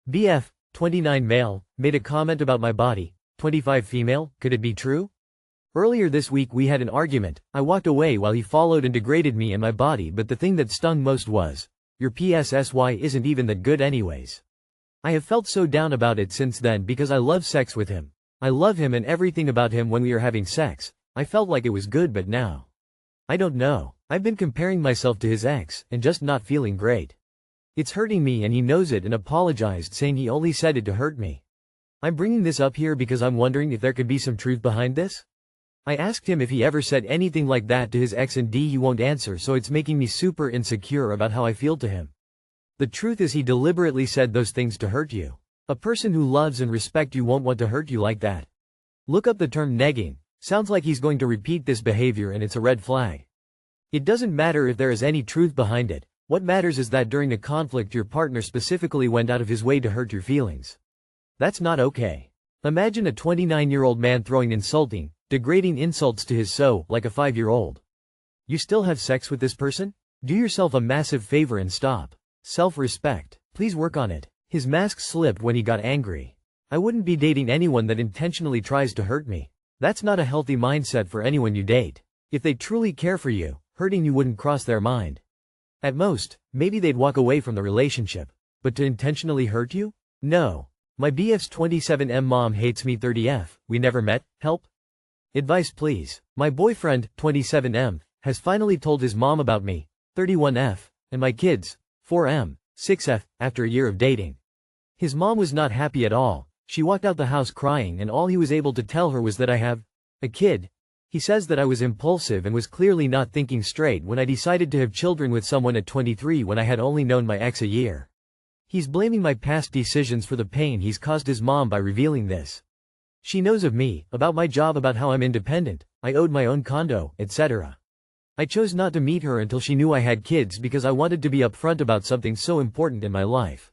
BF, 29 male, made a comment about my body, 25 female, could it be true? Earlier this week we had an argument, I walked away while he followed and degraded me and my body, but the thing that stung most was, your PSSY isn't even that good anyways. I have felt so down about it since then because I love sex with him. I love him and everything about him when we are having sex. I felt like it was good, but now, I don't know. I've been comparing myself to his ex, and just not feeling great. It's hurting me and he knows it and apologized, saying he only said it to hurt me. I'm bringing this up here because I'm wondering if there could be some truth behind this? I asked him if he ever said anything like that to his ex and he won't answer, so it's making me super insecure about how I feel to him. The truth is he deliberately said those things to hurt you. A person who loves and respects you won't want to hurt you like that. Look up the term negging. Sounds like he's going to repeat this behavior and it's a red flag. It doesn't matter if there is any truth behind it. What matters is that during a conflict your partner specifically went out of his way to hurt your feelings. That's not okay. Imagine a 29-year-old man throwing insulting, degrading insults to his like a 5-year-old. You still have sex with this person? Do yourself a massive favor and stop. Self-respect. Please work on it. His mask slipped when he got angry. I wouldn't be dating anyone that intentionally tries to hurt me. That's not a healthy mindset for anyone you date. If they truly care for you, hurting you wouldn't cross their mind. At most, maybe they'd walk away from the relationship. But to intentionally hurt you? No. My BF's 27M mom hates me 30F, we never met, help? Advice please. My boyfriend, 27M, has finally told his mom about me, 31F, and my kids, 4M, 6F, after a year of dating. His mom was not happy at all. She walked out the house crying and all he was able to tell her was that I have a kid. He says that I was impulsive and was clearly not thinking straight when I decided to have children with someone at 23 when I had only known my ex a year. He's blaming my past decisions for the pain he's caused his mom by revealing this. She knows of me, about my job, about how I'm independent, I owed my own condo, etc. I chose not to meet her until she knew I had kids because I wanted to be upfront about something so important in my life.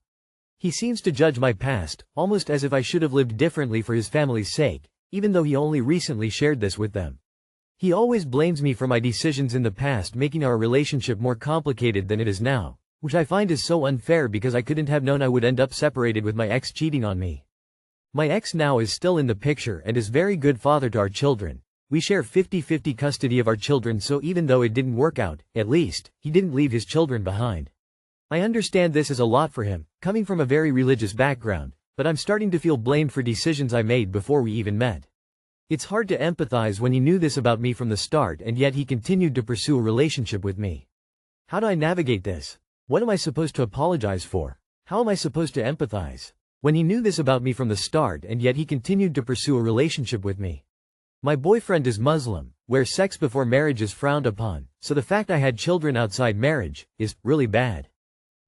He seems to judge my past, almost as if I should have lived differently for his family's sake, even though he only recently shared this with them. He always blames me for my decisions in the past, making our relationship more complicated than it is now, which I find is so unfair because I couldn't have known I would end up separated with my ex cheating on me. My ex now is still in the picture and is very good father to our children. We share 50-50 custody of our children, so even though it didn't work out, at least, he didn't leave his children behind. I understand this is a lot for him, coming from a very religious background, but I'm starting to feel blamed for decisions I made before we even met. It's hard to empathize when he knew this about me from the start and yet he continued to pursue a relationship with me. How do I navigate this? What am I supposed to apologize for? How am I supposed to empathize? When he knew this about me from the start and yet he continued to pursue a relationship with me. My boyfriend is Muslim, where sex before marriage is frowned upon, so the fact I had children outside marriage is really bad.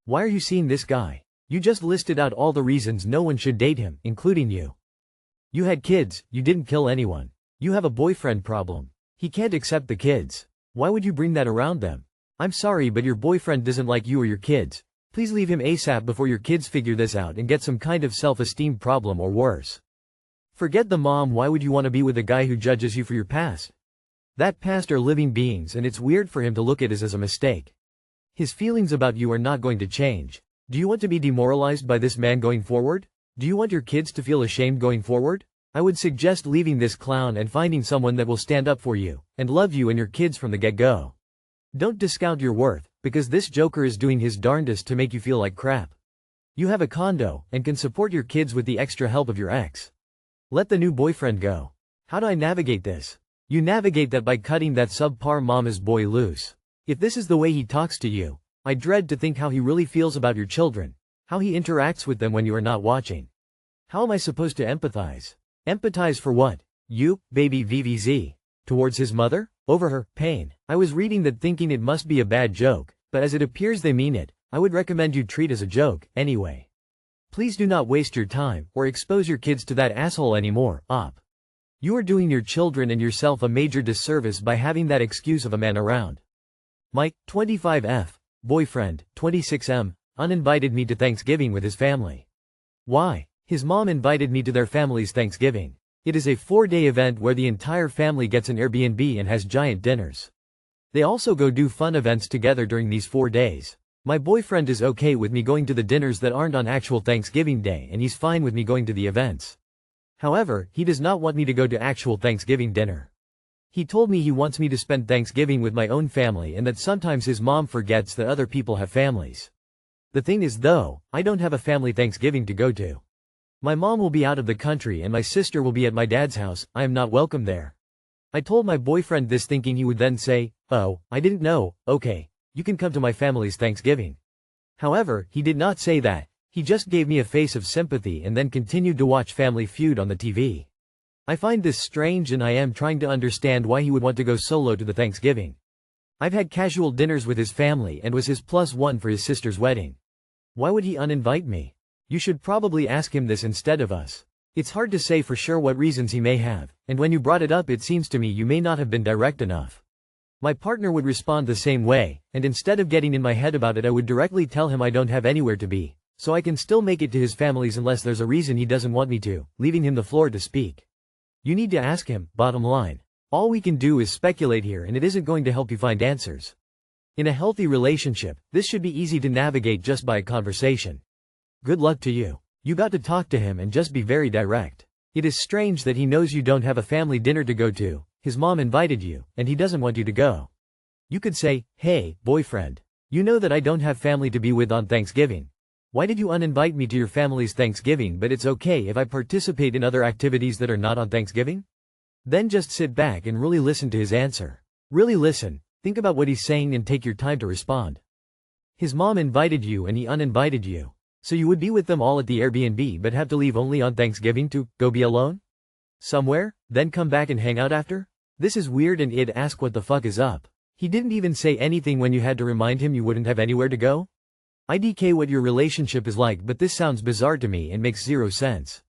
Why are you seeing this guy? You just listed out all the reasons no one should date him, including you. You had kids, you didn't kill anyone. You have a boyfriend problem. He can't accept the kids. Why would you bring that around them? I'm sorry, but your boyfriend doesn't like you or your kids. Please leave him ASAP before your kids figure this out and get some kind of self-esteem problem or worse. Forget the mom, why would you want to be with a guy who judges you for your past? That past are living beings and it's weird for him to look at it as a mistake. His feelings about you are not going to change. Do you want to be demoralized by this man going forward? Do you want your kids to feel ashamed going forward? I would suggest leaving this clown and finding someone that will stand up for you, and love you and your kids from the get-go. Don't discount your worth, because this joker is doing his darndest to make you feel like crap. You have a condo, and can support your kids with the extra help of your ex. Let the new boyfriend go. How do I navigate this? You navigate that by cutting that subpar mama's boy loose. If this is the way he talks to you, I dread to think how he really feels about your children, how he interacts with them when you are not watching. How am I supposed to empathize? Empathize for what? You, baby VVZ. Towards his mother? Over her pain. I was reading that thinking it must be a bad joke, but as it appears they mean it, I would recommend you treat as a joke, anyway. Please do not waste your time, or expose your kids to that asshole anymore, op. You are doing your children and yourself a major disservice by having that excuse of a man around. Mike, 25F, boyfriend, 26M, uninvited me to Thanksgiving with his family. Why? His mom invited me to their family's Thanksgiving. It is a 4-day event where the entire family gets an Airbnb and has giant dinners. They also go do fun events together during these 4 days. My boyfriend is okay with me going to the dinners that aren't on actual Thanksgiving Day and he's fine with me going to the events. However, he does not want me to go to actual Thanksgiving dinner. He told me he wants me to spend Thanksgiving with my own family and that sometimes his mom forgets that other people have families. The thing is though, I don't have a family Thanksgiving to go to. My mom will be out of the country and my sister will be at my dad's house. I am not welcome there. I told my boyfriend this thinking he would then say, "Oh, I didn't know, okay, you can come to my family's Thanksgiving." However, he did not say that, he just gave me a face of sympathy and then continued to watch Family Feud on the TV. I find this strange and I am trying to understand why he would want to go solo to the Thanksgiving. I've had casual dinners with his family and was his +1 for his sister's wedding. Why would he uninvite me? You should probably ask him this instead of us. It's hard to say for sure what reasons he may have, and when you brought it up it seems to me you may not have been direct enough. My partner would respond the same way, and instead of getting in my head about it I would directly tell him I don't have anywhere to be, so I can still make it to his family's unless there's a reason he doesn't want me to, leaving him the floor to speak. You need to ask him, bottom line. All we can do is speculate here and it isn't going to help you find answers. In a healthy relationship, this should be easy to navigate just by a conversation. Good luck to you. You got to talk to him and just be very direct. It is strange that he knows you don't have a family dinner to go to, his mom invited you, and he doesn't want you to go. You could say, "Hey, boyfriend. You know that I don't have family to be with on Thanksgiving. Why did you uninvite me to your family's Thanksgiving but it's okay if I participate in other activities that are not on Thanksgiving?" Then just sit back and really listen to his answer. Really listen, think about what he's saying and take your time to respond. His mom invited you and he uninvited you. So you would be with them all at the Airbnb but have to leave only on Thanksgiving to go be alone? Somewhere, then come back and hang out after? This is weird and I'd ask what the fuck is up. He didn't even say anything when you had to remind him you wouldn't have anywhere to go? IDK what your relationship is like but this sounds bizarre to me and makes zero sense.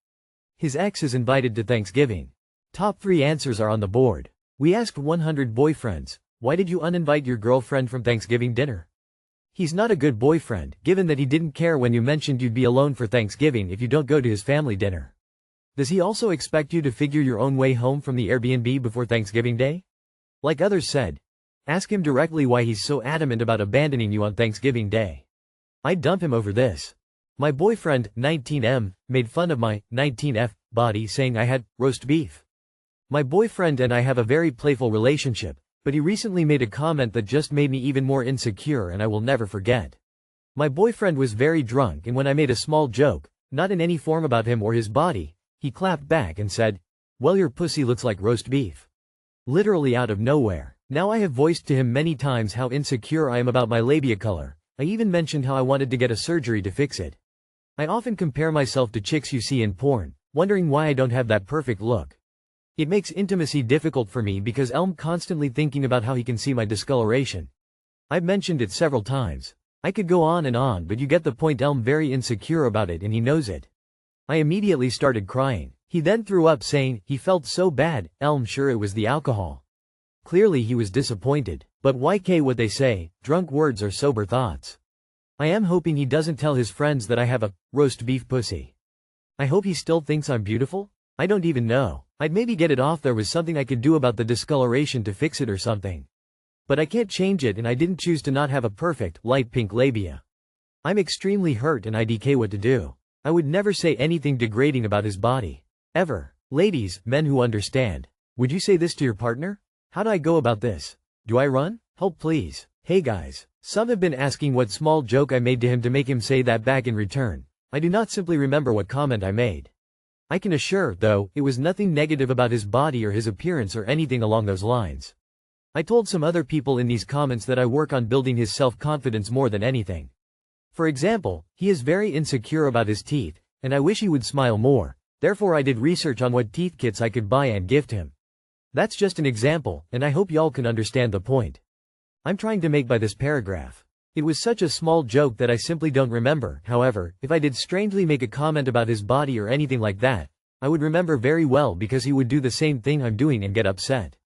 His ex is invited to Thanksgiving. Top 3 answers are on the board. We asked 100 boyfriends, why did you uninvite your girlfriend from Thanksgiving dinner? He's not a good boyfriend, given that he didn't care when you mentioned you'd be alone for Thanksgiving if you don't go to his family dinner. Does he also expect you to figure your own way home from the Airbnb before Thanksgiving Day? Like others said, ask him directly why he's so adamant about abandoning you on Thanksgiving Day. I'd dump him over this. My boyfriend, 19M, made fun of my 19F body saying I had roast beef. My boyfriend and I have a very playful relationship, but he recently made a comment that just made me even more insecure and I will never forget. My boyfriend was very drunk and when I made a small joke, not in any form about him or his body, he clapped back and said, "Well, your pussy looks like roast beef." Literally out of nowhere. Now I have voiced to him many times how insecure I am about my labia color. I even mentioned how I wanted to get a surgery to fix it. I often compare myself to chicks you see in porn, wondering why I don't have that perfect look. It makes intimacy difficult for me because I'm constantly thinking about how he can see my discoloration. I've mentioned it several times. I could go on, but you get the point. I'm very insecure about it and he knows it. I immediately started crying. He then threw up saying he felt so bad. I'm sure it was the alcohol. Clearly he was disappointed. But YK what they say, drunk words are sober thoughts. I am hoping he doesn't tell his friends that I have a roast beef pussy. I hope he still thinks I'm beautiful? I don't even know. I'd maybe get it off there was something I could do about the discoloration to fix it or something. But I can't change it and I didn't choose to not have a perfect, light pink labia. I'm extremely hurt and IDK what to do. I would never say anything degrading about his body. Ever. Ladies, men who understand. Would you say this to your partner? How do I go about this? Do I run? Help please. Hey guys. Some have been asking what small joke I made to him to make him say that back in return. I do not simply remember what comment I made. I can assure, though, it was nothing negative about his body or his appearance or anything along those lines. I told some other people in these comments that I work on building his self-confidence more than anything. For example, he is very insecure about his teeth, and I wish he would smile more, therefore I did research on what teeth kits I could buy and gift him. That's just an example, and I hope y'all can understand the point I'm trying to make by this paragraph. It was such a small joke that I simply don't remember. However, if I did strangely make a comment about his body or anything like that, I would remember very well because he would do the same thing I'm doing and get upset.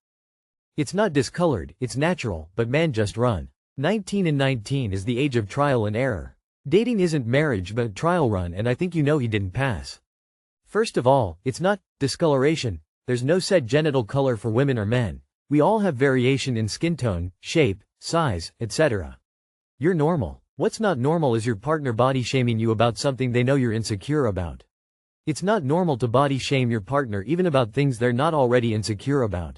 It's not discolored, it's natural, but man just run. 19 and 19 is the age of trial and error. Dating isn't marriage but trial run and I think you know he didn't pass. First of all, it's not discoloration. There's no set genital color for women or men. We all have variation in skin tone, shape, size, etc. You're normal. What's not normal is your partner body shaming you about something they know you're insecure about. It's not normal to body shame your partner even about things they're not already insecure about.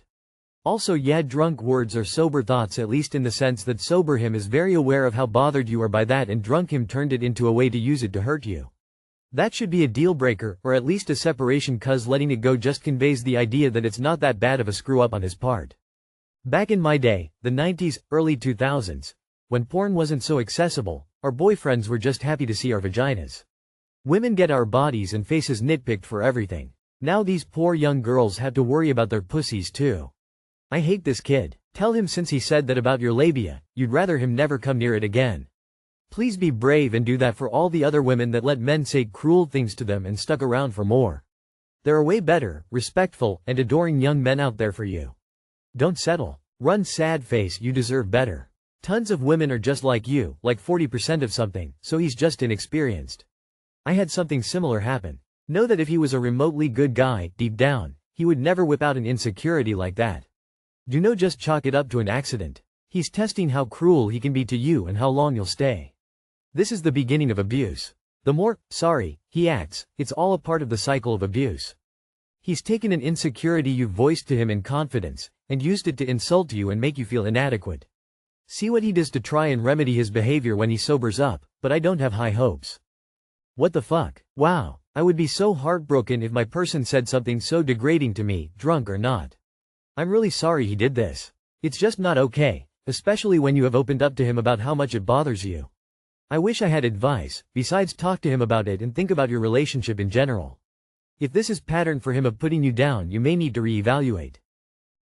Also, yeah, drunk words are sober thoughts, at least in the sense that sober him is very aware of how bothered you are by that, and drunk him turned it into a way to use it to hurt you. That should be a deal breaker, or at least a separation, cause letting it go just conveys the idea that it's not that bad of a screw up on his part. Back in my day, the 90s, early 2000s, when porn wasn't so accessible, our boyfriends were just happy to see our vaginas. Women get our bodies and faces nitpicked for everything. Now these poor young girls have to worry about their pussies too. I hate this kid. Tell him since he said that about your labia, you'd rather him never come near it again. Please be brave and do that for all the other women that let men say cruel things to them and stuck around for more. There are way better, respectful, and adoring young men out there for you. Don't settle. Run, sad face, you deserve better. Tons of women are just like you, like 40% of something, so he's just inexperienced. I had something similar happen. Know that if he was a remotely good guy, deep down, he would never whip out an insecurity like that. Do not just chalk it up to an accident. He's testing how cruel he can be to you and how long you'll stay. This is the beginning of abuse. The more sorry he acts, it's all a part of the cycle of abuse. He's taken an insecurity you've voiced to him in confidence, and used it to insult you and make you feel inadequate. See what he does to try and remedy his behavior when he sobers up, but I don't have high hopes. What the fuck? Wow, I would be so heartbroken if my person said something so degrading to me, drunk or not. I'm really sorry he did this. It's just not okay, especially when you have opened up to him about how much it bothers you. I wish I had advice, besides talk to him about it and think about your relationship in general. If this is pattern for him of putting you down, you may need to reevaluate.